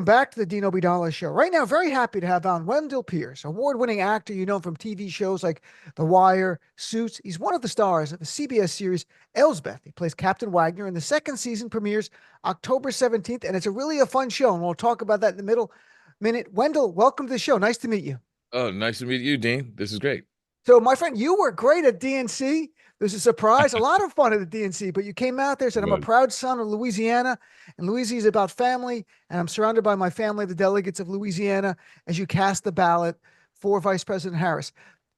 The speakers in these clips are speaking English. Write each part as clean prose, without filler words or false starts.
Back to the Dean Obeidallah show. Right now, very happy to have on Wendell Pierce, award-winning actor you know from TV shows like The Wire, Suits. He's one of the stars of the CBS series Elsbeth. He plays Captain Wagner, and the second season premieres October 17th, and it's a fun show, and we'll talk about that in the middle minute. Wendell, welcome to the show. Nice to meet you. Oh, nice to meet you, Dean. This is great. So, my friend, you were great at DNC. There's a surprise, a lot of fun at the DNC, but you came out there, said, I'm a Was. proud son of Louisiana, and Louisiana is about family, and I'm surrounded by my family, the delegates of Louisiana, as you cast the ballot for Vice President Harris.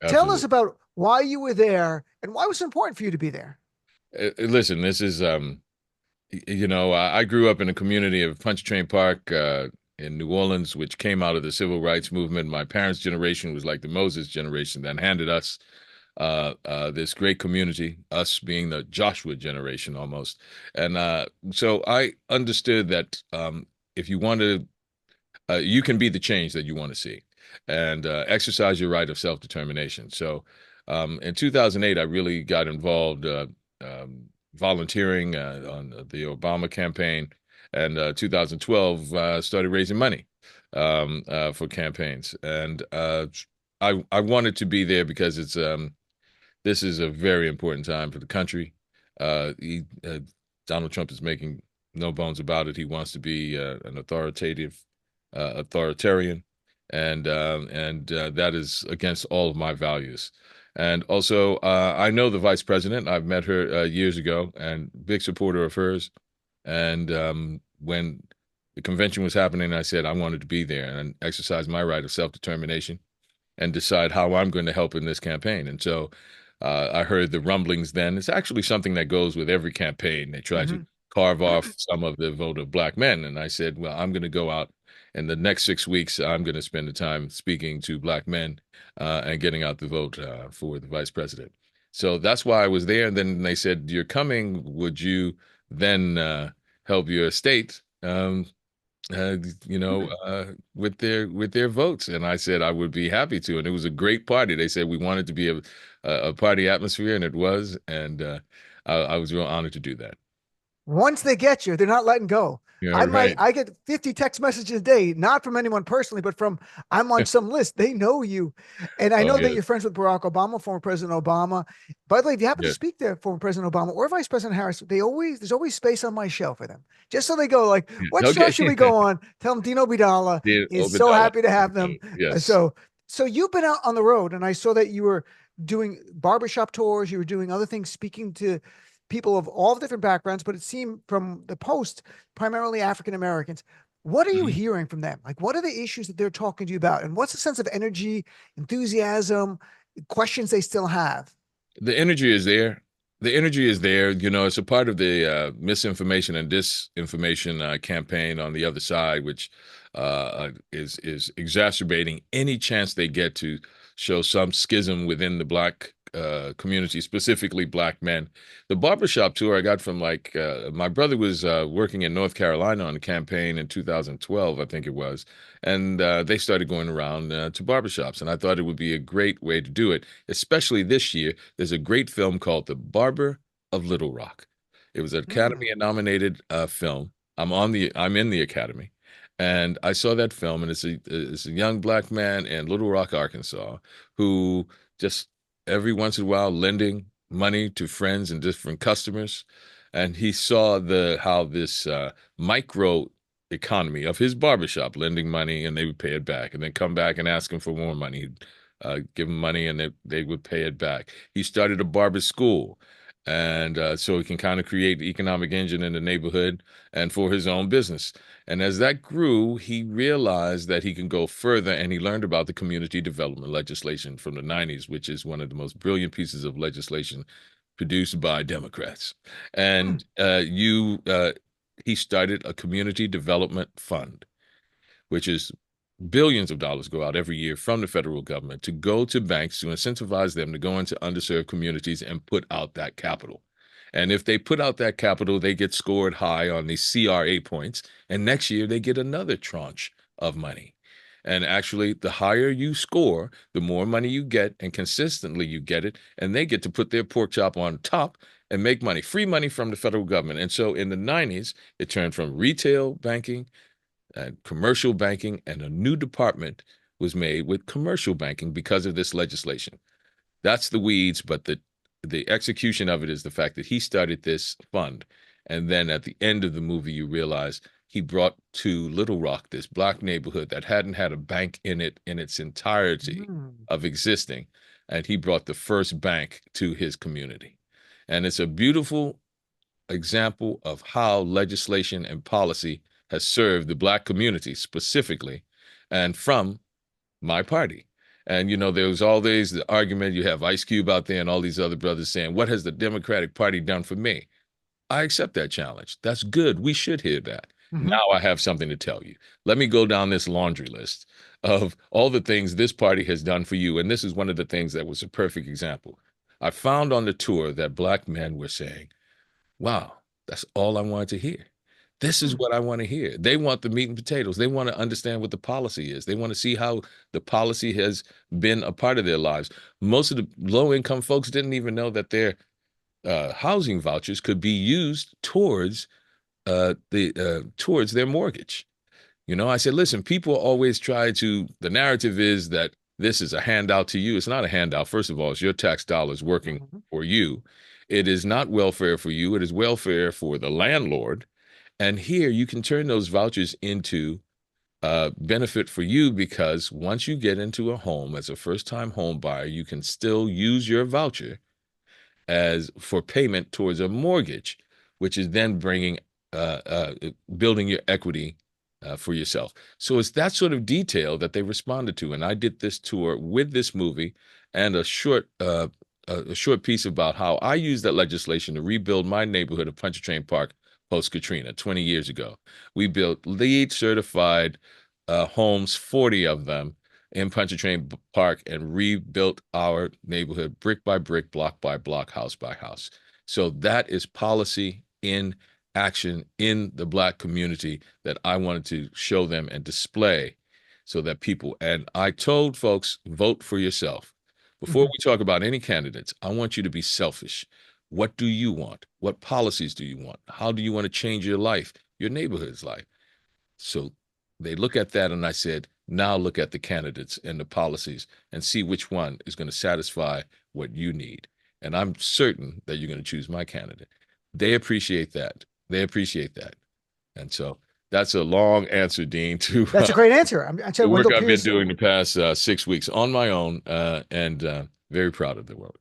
Tell us Absolutely. about why you were there and why it was important for you to be there. Listen, this is I grew up in a community of Punch Train Park in New Orleans, which came out of the civil rights movement. My parents' generation was like the Moses generation that handed us this great community, us being the Joshua generation almost. And so I understood that if you want to, you can be the change that you want to see and exercise your right of self-determination. So in 2008, I really got involved volunteering on the Obama campaign, and 2012 started raising money for campaigns. And I wanted to be there because this is a very important time for the country. Donald Trump is making no bones about it. He wants to be an authoritarian, and that is against all of my values. And also, I know the vice president. I've met her years ago, and big supporter of hers. And when the convention was happening, I said I wanted to be there and exercise my right of self-determination and decide how I'm going to help in this campaign. And so I heard the rumblings then. It's actually something that goes with every campaign. They try to Mhm. carve off some of the vote of black men. And I said, well, I'm going to go out in the next 6 weeks. I'm going to spend the time speaking to black men and getting out the vote for the vice president. So that's why I was there. And then they said, you're coming. Would you then help your state? Uh, with their votes. And I said I would be happy to. And it was a great party. They said we wanted to be a party atmosphere, and it was. And I was real honored to do that. Once they get you, they're not letting go. Yeah, right. I get 50 text messages a day, not from anyone personally, but from I'm on some list. They know you. And I Oh know that yeah, you're friends with Barack Obama, former President Obama. By the way, if you happen to yeah, speak to former President Obama or Vice President Harris, there's always space on my show for them. Just so they go like, yeah. what show Okay. should we go on? Tell them Dean Obeidallah Dean is so Obeidallah. happy to have them. Uh, Yes. So so you've been out on the road and I saw that you were doing barbershop tours, you were doing other things, speaking to people of all different backgrounds, but it seemed from the post, primarily African Americans. What are you Mhm. hearing from them? Like, what are the issues that they're talking to you about? And what's the sense of energy, enthusiasm, questions they still have? The energy is there. The energy is there. It's a part of the misinformation and disinformation campaign on the other side, which is exacerbating any chance they get to show some schism within the black community, specifically black men. The barbershop tour I got from my brother was working in North Carolina on a campaign in 2012, I think it was, and they started going around to barbershops, and I thought it would be a great way to do it, especially this year. There's a great film called The Barber of Little Rock. It was an Mm. Academy nominated film. I'm in the Academy, and I saw that film, and it's a young black man in Little Rock, Arkansas, who just every once in a while lending money to friends and different customers, and he saw the how this micro economy of his barbershop, lending money and they would pay it back, and then come back and ask him for more money. He'd give them money and they would pay it back. He started a barber school, and so he can kind of create the economic engine in the neighborhood and for his own business. And as that grew, he realized that he can go further, and he learned about the community development legislation from the 90s, which is one of the most brilliant pieces of legislation produced by Democrats. Mm. And he started a community development fund, which is billions of dollars go out every year from the federal government to go to banks to incentivize them to go into underserved communities and put out that capital. And if they put out that capital, they get scored high on the CRA points. And next year, they get another tranche of money. And actually, the higher you score, the more money you get, and consistently you get it. And they get to put their pork chop on top and make money, free money from the federal government. And so in the 90s, it turned from retail banking and commercial banking, and a new department was made with commercial banking because of this legislation. That's the weeds, but the execution of it is the fact that he started this fund. And then at the end of the movie, you realize he brought to Little Rock this black neighborhood that hadn't had a bank in it in its entirety Mm. of existing. And he brought the first bank to his community. And it's a beautiful example of how legislation and policy has served the black community specifically, and from my party. And there was always the argument. You have Ice Cube out there and all these other brothers saying, "What has the Democratic Party done for me?" I accept that challenge. That's good. We should hear that. Hmm. Now I have something to tell you. Let me go down this laundry list of all the things this party has done for you. And this is one of the things that was a perfect example. I found on the tour that black men were saying, wow, that's all I wanted to hear. This is Hmm. what I want to hear. They want the meat and potatoes. They want to understand what the policy is. They want to see how the policy has been a part of their lives. Most of the low income folks didn't even know that their housing vouchers could be used towards towards their mortgage. I said, listen, people always try to, the narrative is that this is a handout to you. It's not a handout. First of all, it's your tax dollars working Hmm. for you. It is not welfare for you. It is welfare for the landlord. And here you can turn those vouchers into benefit for you, because once you get into a home as a first time home buyer, you can still use your voucher as for payment towards a mortgage, which is then bringing building your equity for yourself. So it's that sort of detail that they responded to, and I did this tour with this movie and a short piece about how I used that legislation to rebuild my neighborhood of Pontchartrain Park post Katrina 20 years ago. We built LEED certified homes, 40 of them, in Pontchartrain Park, and rebuilt our neighborhood brick by brick, block by block, house by house. So that is policy in action in the black community that I wanted to show them and display so that people, and I told folks, vote for yourself. Before Hmm. we talk about any candidates, I want you to be selfish. What do you want? What policies do you want? How do you want to change your life, your neighborhood's life? So they look at that, and I said, now look at the candidates and the policies and see which one is going to satisfy what you need. And I'm certain that you're going to choose my candidate. They appreciate that. They appreciate that. And so that's a long answer, Dean, to That's a great answer. I the said work Wendell I've been Pierce. doing the past 6 weeks on my own, and very proud of the work.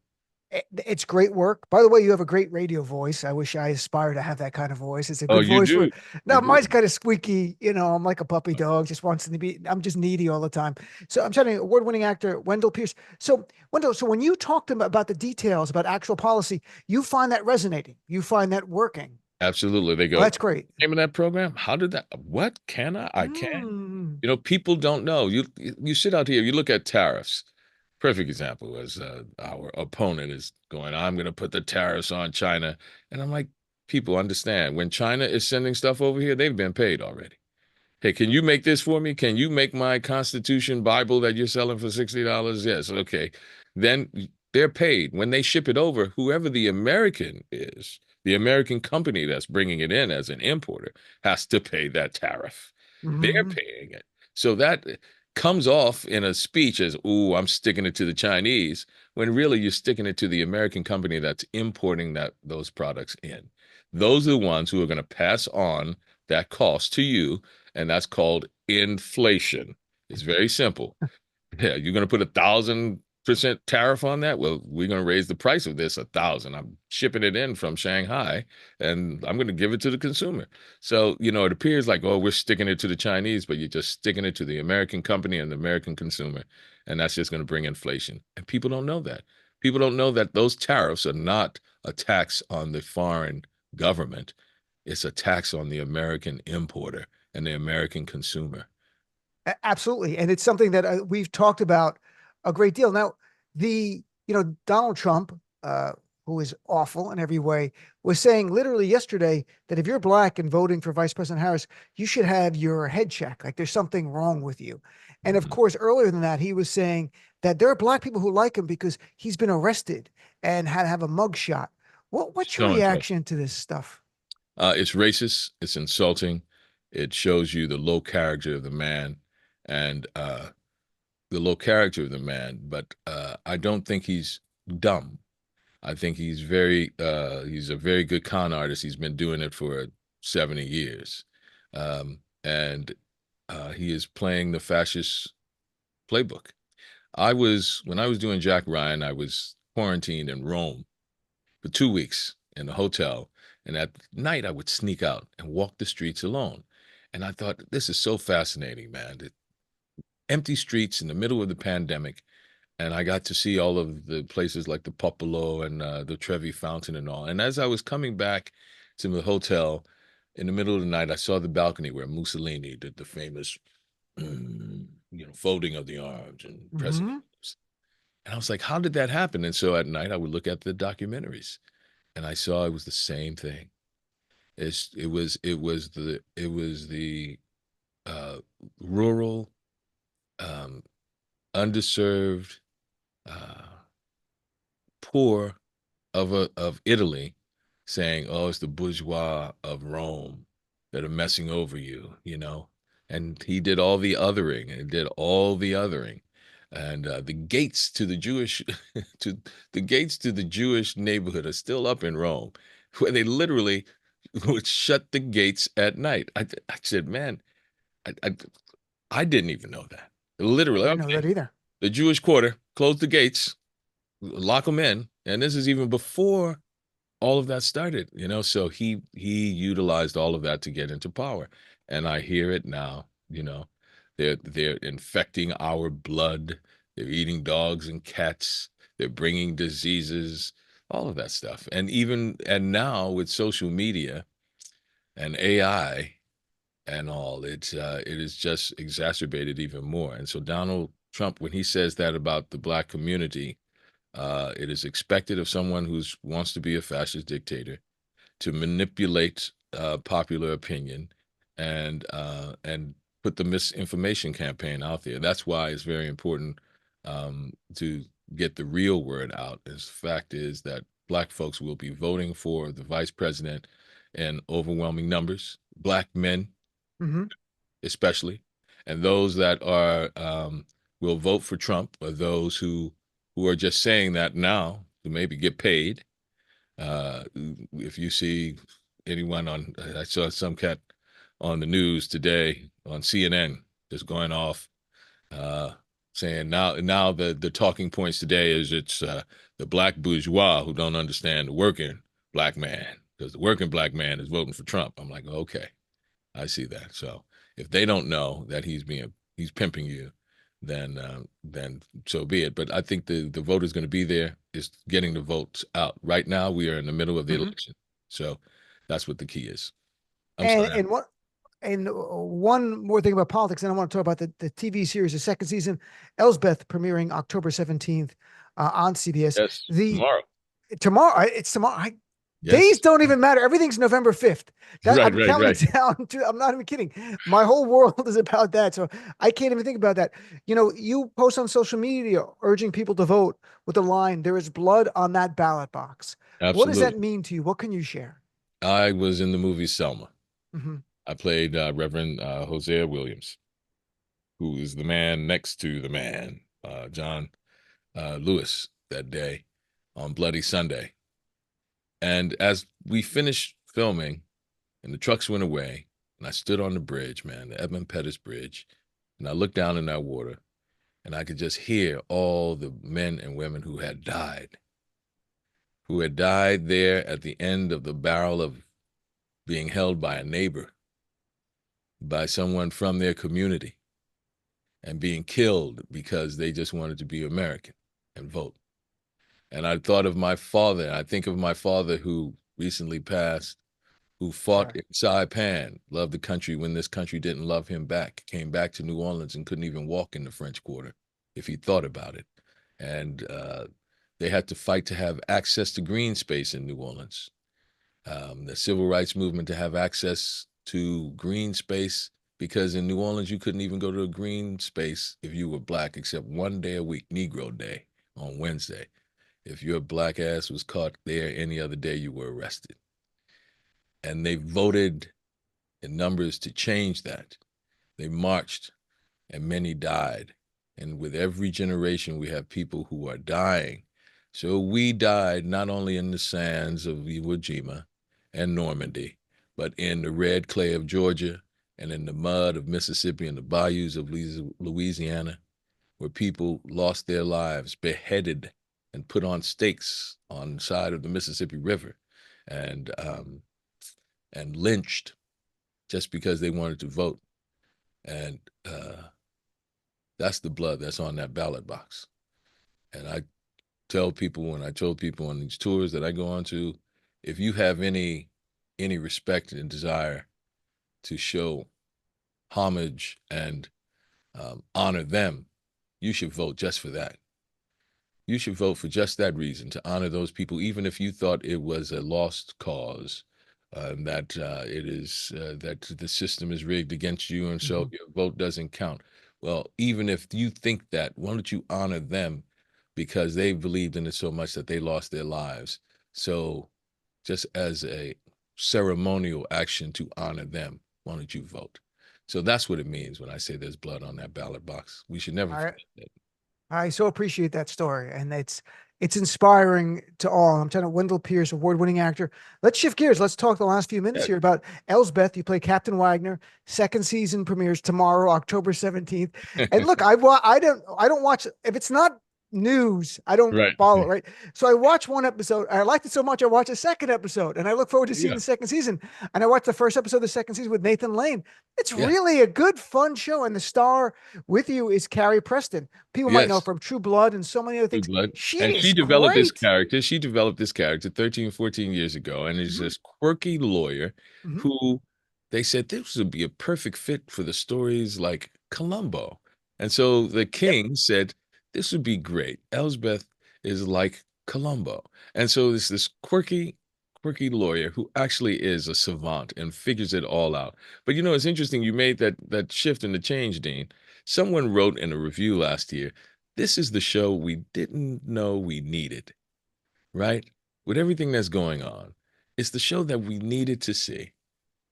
It's great work. By the way, you have a great radio voice. I wish I aspire to have that kind of voice. It's a Oh, good you voice for. do. You Now, do. mine's kind of squeaky. I'm like a puppy dog, just wants to be. I'm just needy all the time. So I'm telling you, award-winning actor Wendell Pierce. So Wendell, so when you talk to him about the details about actual policy, you find that resonating. You find that working. Absolutely. They Oh, go, that's great. name of that program? How did that? What can I? I can. Mm. People don't know. You sit out here, you look at tariffs. Perfect example is our opponent is going, I'm going to put the tariffs on China. And I'm like, people understand when China is sending stuff over here, they've been paid already. Hey, can you make this for me? Can you make my Constitution Bible that you're selling for $60? Yes. Okay. Then they're paid. When they ship it over, whoever the American is, the American company that's bringing it in as an importer has to pay that tariff. They're Hmm. paying it. So that comes off in a speech as, "Ooh, I'm sticking it to the Chinese," when really you're sticking it to the American company that's importing those products in. Those are the ones who are going to pass on that cost to you, and that's called inflation. It's very simple. Yeah, you're going to put 1,000% tariff on that? Well, we're going to raise the price of this 1,000. I'm shipping it in from Shanghai, and I'm going to give it to the consumer. So, it appears like, oh, we're sticking it to the Chinese, but you're just sticking it to the American company and the American consumer, and that's just going to bring inflation. And people don't know that. People don't know that those tariffs are not a tax on the foreign government. It's a tax on the American importer and the American consumer. Absolutely. And it's something that we've talked about a great deal. Now, Donald Trump, who is awful in every way, was saying literally yesterday that if you're black and voting for Vice President Harris, you should have your head checked. Like there's something wrong with you. And of Mhm. course, earlier than that, he was saying that there are black people who like him because he's been arrested and had to have a mug shot. What's your So insulting. reaction to this stuff? It's racist. It's insulting. It shows you the low character of the man and the low character of the man, but I don't think he's dumb. I think he's a very good con artist. He's been doing it for 70 years. And he is playing the fascist playbook. When I was doing Jack Ryan, I was quarantined in Rome for 2 weeks in a hotel. And at night, I would sneak out and walk the streets alone. And I thought, this is so fascinating, man. Empty streets in the middle of the pandemic. And I got to see all of the places like the Popolo and the Trevi Fountain and all. And as I was coming back to the hotel in the middle of the night, I saw the balcony where Mussolini did the famous, folding of the arms and pressing. Hmm. And I was like, how did that happen? And so at night, I would look at the documentaries, and I saw it was the same thing. It was the uh, rural, um, underserved, uh, poor of Italy saying, "Oh, it's the bourgeois of Rome that are messing over you," And he did all the othering and did all the othering. And the gates to the Jewish to the gates to the Jewish neighborhood are still up in Rome, where they literally would shut the gates at night. I said, man, I, I I didn't even know that. I Literally, didn't know that okay, either. the Jewish quarter closed the gates, lock them in, and this is even before all of that started. So he utilized all of that to get into power, and I hear it now. They're infecting our blood, they're eating dogs and cats, they're bringing diseases, all of that stuff. And now with social media and AI and all, it is just exacerbated even more. And so Donald Trump, when he says that about the black community, it is expected of someone who wants to be a fascist dictator to manipulate popular opinion and put the misinformation campaign out there. That's why it's very important to get the real word out. As the fact is that black folks will be voting for the vice president in overwhelming numbers. Black men, Hmm. especially, and those that are will vote for Trump are those who are just saying that now to maybe get paid. If you see anyone I saw some cat on the news today on CNN just going off, uh, saying now the talking points today is it's the black bourgeois who don't understand the working black man because the working black man is voting for Trump. I'm like, okay, I see that. So if they don't know that he's pimping you, then so be it. But I think the vote is going to be there. Is getting the votes out. Right now, we are in the middle of the Hmm. election, so that's what the key is. I'm And sorry. and what and one more thing about politics, and I want to talk about the TV series, the second season, Elsbeth, premiering October 17th on CBS. Yes, The tomorrow. tomorrow, it's tomorrow. Days Yes, don't even matter. Everything's November 5th. That right, I'm right, counting right. down to, I'm not even kidding. My whole world is about that. So I can't even think about that. You post on social media urging people to vote with the line, there is blood on that ballot box. What does that Absolutely. mean to you? What can you share? I was in the movie Selma. Hmm. I played Reverend Hosea Williams, who is the man next to the man, John Lewis, that day on Bloody Sunday. And as we finished filming and the trucks went away, and I stood on the bridge, man, the Edmund Pettus Bridge, and I looked down in that water, and I could just hear all the men and women who had died there at the end of the barrel of being held by a neighbor, by someone from their community, and being killed because they just wanted to be American and vote. And I thought of my father. I think of my father who recently passed, who fought Sorry. in Saipan, loved the country when this country didn't love him back, came back to New Orleans and couldn't even walk in the French Quarter if he thought about it. And they had to fight to have access to green space in New Orleans. The civil rights movement to have access to green space because in New Orleans you couldn't even go to a green space if you were black except one day a week, Negro Day on Wednesday. If your black ass was caught there any other day, you were arrested. And they voted in numbers to change that. They marched and many died. And with every generation, we have people who are dying. So we died not only in the sands of Iwo Jima and Normandy, but in the red clay of Georgia and in the mud of Mississippi and the bayous of Louisiana, where people lost their lives, beheaded and put on stakes on the side of the Mississippi River, and um, and lynched just because they wanted to vote. And that's the blood that's on that ballot box. And I tell people, when I told people on these tours that I go on to, if you have any respect and desire to show homage and honor them, you should vote just for that. You should vote for just that reason, to honor those people, even if you thought it was a lost cause, that it is that the system is rigged against you, and so Mhm. your vote doesn't count. Well, even if you think that, why don't you honor them because they believed in it so much that they lost their lives? So, just as a ceremonial action to honor them, why don't you vote? So that's what it means when I say there's blood on that ballot box. We should never I forget that. I so appreciate that story, and it's inspiring to all. I'm telling you, Wendell Pierce, award-winning actor. Let's shift gears. Let's talk the last few minutes Yeah. here about Elsbeth. You play Captain Wagner. Second season premieres tomorrow, October 17th. And look, I don't watch if it's not news. I don't Right. follow it, right? So I watched one episode. I liked it so much. I watched a second episode, and I look forward to seeing Yeah. the second season. And I watched the first episode of the second season with Nathan Lane. It's Yeah. really a good, fun show, and the star with you is Carrie Preston. People might know Yes. from True Blood and so many other True things. Blood. She And is she developed this great. character. She developed this character 13, 14 years ago. And is Hmm. this quirky lawyer Hmm. who they said this would be a perfect fit for the stories like Columbo. And so the Yep. king said, this would be great. Elsbeth is like Columbo. And so there's this quirky lawyer who actually is a savant and figures it all out. But you know, it's interesting you made that shift in the change, Dean. Someone wrote in a review last year, this is the show we didn't know we needed, right? With everything that's going on, it's the show that we needed to see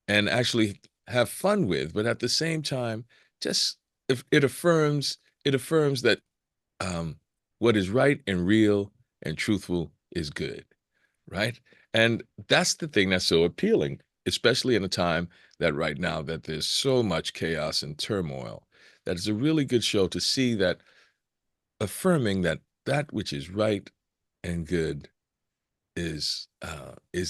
and actually have fun with, but at the same time, just if it affirms that um, what is right and real and truthful is good, right? And that's the thing that's so appealing, especially in a time that right now that there's so much chaos and turmoil. That is a really good show to see that affirming that that which is right and good is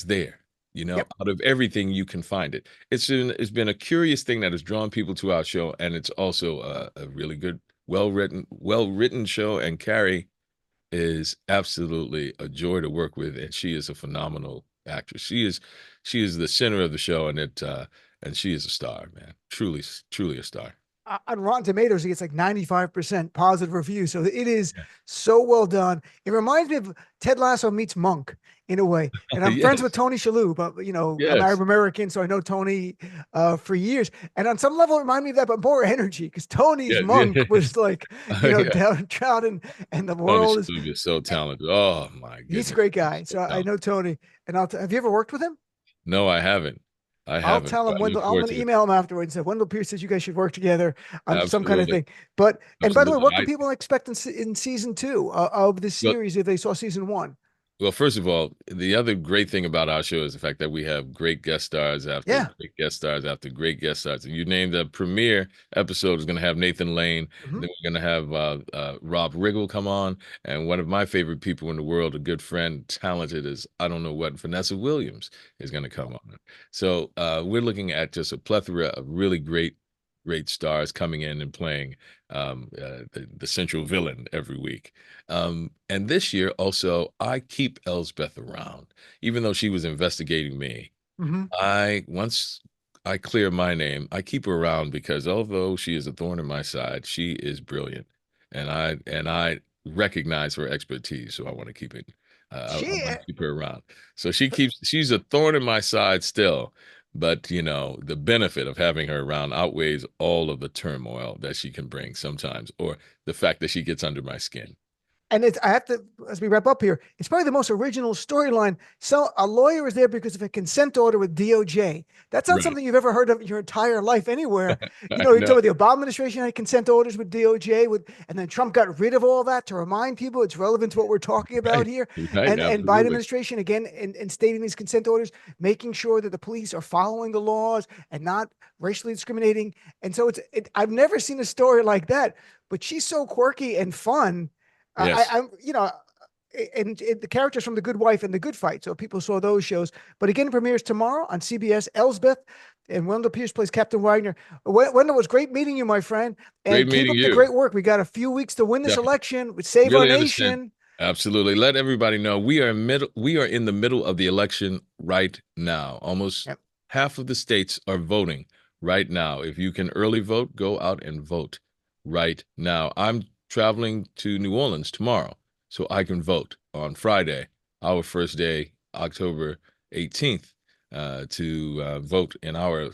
there. You know, Yep. out of everything you can find it. It's been a curious thing that has drawn people to our show, and it's also a really good, well written show. And Carrie is absolutely a joy to work with, and she is a phenomenal actress. She is the center of the show, and she is a star, man. Truly a star. On Rotten Tomatoes, he gets like 95% positive reviews. So it is Yeah. so well done. It reminds me of Ted Lasso meets Monk in a way. And I'm friends with Yes, Tony Shalhoub, but I'm Arab yes, American, so I know Tony for years. And on some level, it reminded me of that, but more energy, because Tony's yeah, yeah, Monk was like, yeah. downtrodden, and the Tony world is. Shalhoub is so talented. Oh my He's a goodness, great he's guy. so So I know talented. Tony, and have you ever worked with him? No, I haven't. I I'll haven't. tell But him I look Wendell. I'm forward going to to it. email him afterwards and say Wendell Pierce says you guys should work together on some kind of Absolutely, thing. But and by the way, absolutely. what can people expect in season two of the Well, series if they saw season one? Well, first of all, the other great thing about our show is the fact that we have great guest stars after Yeah. great guest stars after great guest stars. You named the premiere episode is going to have Nathan Lane, and Hmm. then we're going to have Rob Riggle come on, and one of my favorite people in the world, a good friend, talented as I don't know what, Vanessa Williams is going to come on. So we're looking at just a plethora of really great stars coming in and playing the central villain every week. And this year also, I keep Elsbeth around, even though she was investigating me. Hmm. Once I clear my name, I keep her around because although she is a thorn in my side, she is brilliant, and I recognize her expertise. So I want to keep it. I She want to keep her around. So she's a thorn in my side still, but the benefit of having her around outweighs all of the turmoil that she can bring sometimes, or the fact that she gets under my skin. And it's, I have to, as we wrap up here, it's probably the most original storyline. So a lawyer is there because of a consent order with DOJ. That's not Right. something you've ever heard of in your entire life anywhere. You I know, you know. talk about the Obama administration had consent orders with DOJ, and then Trump got rid of all that to remind people it's relevant to what we're talking about Right. here. Right. And Biden Absolutely. administration again in stating these consent orders, making sure that the police are following the laws and not racially discriminating. And so I've never seen a story like that, but she's so quirky and fun. Yes. I'm, you know, the characters from The Good Wife and The Good Fight. So people saw those shows. But again, it premieres tomorrow on CBS. Elsbeth and Wendell Pierce plays Captain Wagner. Wendell, was great meeting you, my friend. Great And keep meeting up the you. great work. We got a few weeks to win this Definitely. election. We save our Really understand. nation. Absolutely. Let everybody know we are in the middle of the election right now. Almost Yep. half of the states are voting right now. If you can early vote, go out and vote right now. I'm traveling to New Orleans tomorrow so I can vote on Friday, our first day, October 18th, to vote in our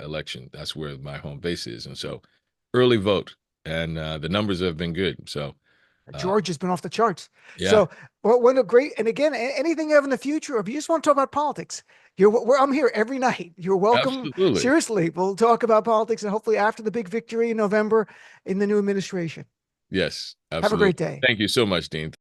election. That's where my home base is. And so early vote. And the numbers have been good. So, uh, George has been off the charts. yeah. So, Wendell, great. And again, anything you have in the future, or if you just want to talk about politics, I'm here every night. You're welcome. Absolutely. Seriously, we'll talk about politics and hopefully after the big victory in November in the new administration. Yes, Have a great absolutely. day. Thank you so much, Dean.